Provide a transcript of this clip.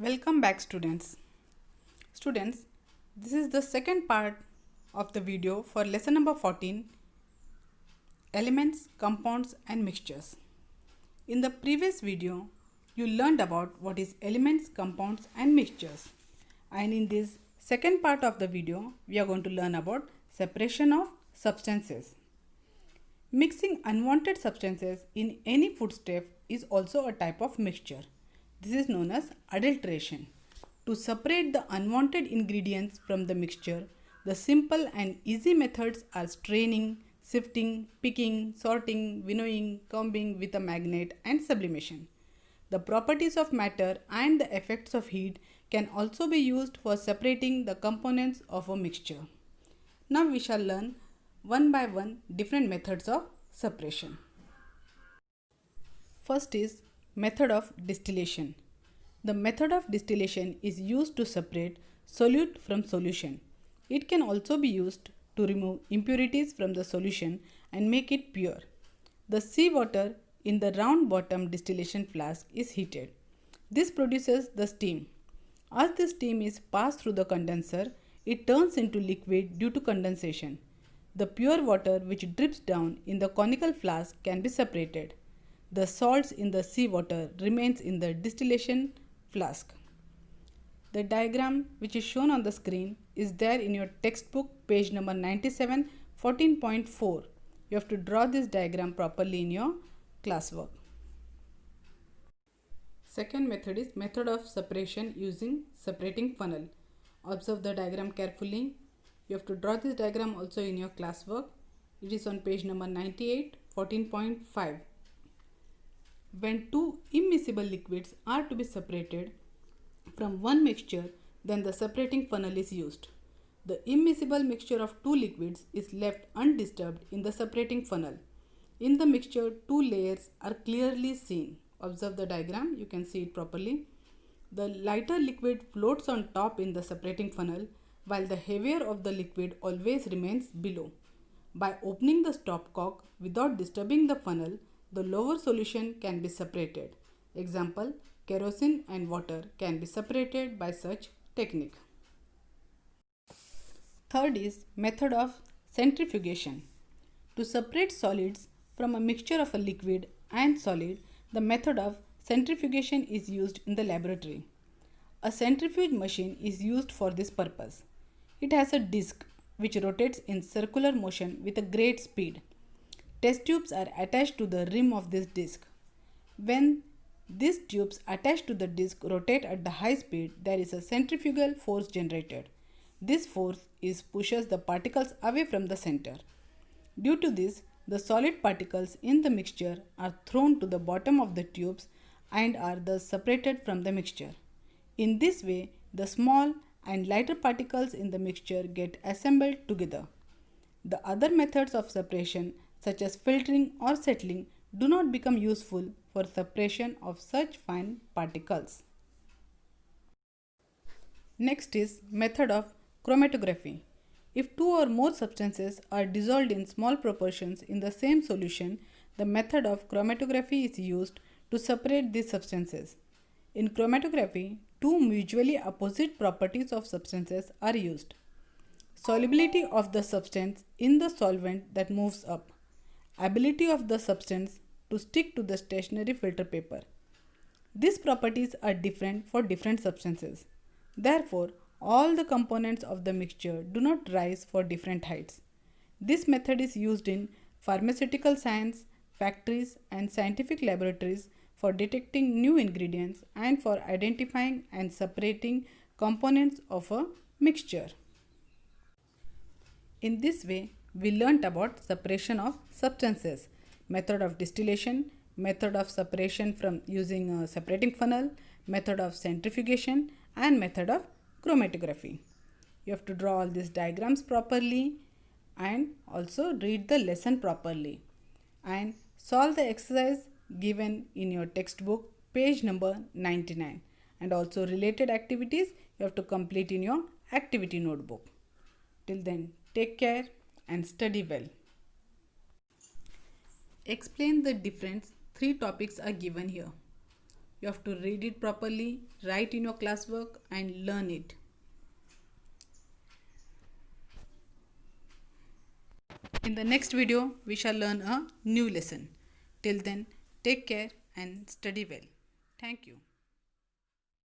Welcome back students. Students, this is the second part of the video for lesson number 14, Elements, Compounds and Mixtures. In the previous video, you learned about what is elements, compounds and mixtures. And in this second part of the video, we are going to learn about separation of substances. Mixing unwanted substances in any foodstuff is also a type of mixture. This is known as adulteration. To separate the unwanted ingredients from the mixture, the simple and easy methods are straining, sifting, picking, sorting, winnowing, combing with a magnet and sublimation. The properties of matter and the effects of heat can also be used for separating the components of a mixture. Now we shall learn one by one different methods of separation. First is method of distillation. The method of distillation is used to separate solute from solution. It can also be used to remove impurities from the solution and make it pure. The seawater in the round bottom distillation flask is heated. This produces the steam. As the steam is passed through the condenser, it turns into liquid due to condensation. The pure water which drips down in the conical flask can be separated. The salts in the seawater remains in the distillation flask. The diagram which is shown on the screen is there in your textbook page number 97 14.4. You have to draw this diagram properly in your classwork. Second method is method of separation using separating funnel. Observe the diagram carefully. You have to draw this diagram also in your classwork. It is on page number 98 14.5. When two immiscible liquids are to be separated from one mixture, then the separating funnel is used. The immiscible mixture of two liquids is left undisturbed in the separating funnel. In the mixture, two layers are clearly seen. Observe the diagram, you can see it properly. The lighter liquid floats on top in the separating funnel, while the heavier of the liquid always remains below. By opening the stopcock without disturbing the funnel, the lower solution can be separated. Example, kerosene and water can be separated by such technique. Third is method of centrifugation. To separate solids from a mixture of a liquid and solid, the method of centrifugation is used in the laboratory. A centrifuge machine is used for this purpose. It has a disc which rotates in circular motion with a great speed. Test tubes are attached to the rim of this disc. When these tubes attached to the disc rotate at the high speed, there is a centrifugal force generated. This force pushes the particles away from the center. Due to this, the solid particles in the mixture are thrown to the bottom of the tubes and are thus separated from the mixture. In this way, the small and lighter particles in the mixture get assembled together. The other methods of separation, such as filtering or settling, do not become useful for separation of such fine particles. Next is method of chromatography. If two or more substances are dissolved in small proportions in the same solution, the method of chromatography is used to separate these substances. In chromatography, two mutually opposite properties of substances are used. Solubility of the substance in the solvent that moves up. Ability of the substance to stick to the stationary filter paper. These properties are different for different substances. Therefore, all the components of the mixture do not rise for different heights. This method is used in pharmaceutical science, factories and scientific laboratories for detecting new ingredients and for identifying and separating components of a mixture. In this way, we learnt about separation of substances, method of distillation, method of separation from using a separating funnel, method of centrifugation and method of chromatography. You have to draw all these diagrams properly and also read the lesson properly and solve the exercise given in your textbook page number 99, and also related activities you have to complete in your activity notebook. Till then, take care and study well. Explain the difference. Three topics are given here. You have to read it properly, write in your classwork and learn it. In the next video, we shall learn a new lesson. Till then, take care and study well. Thank you.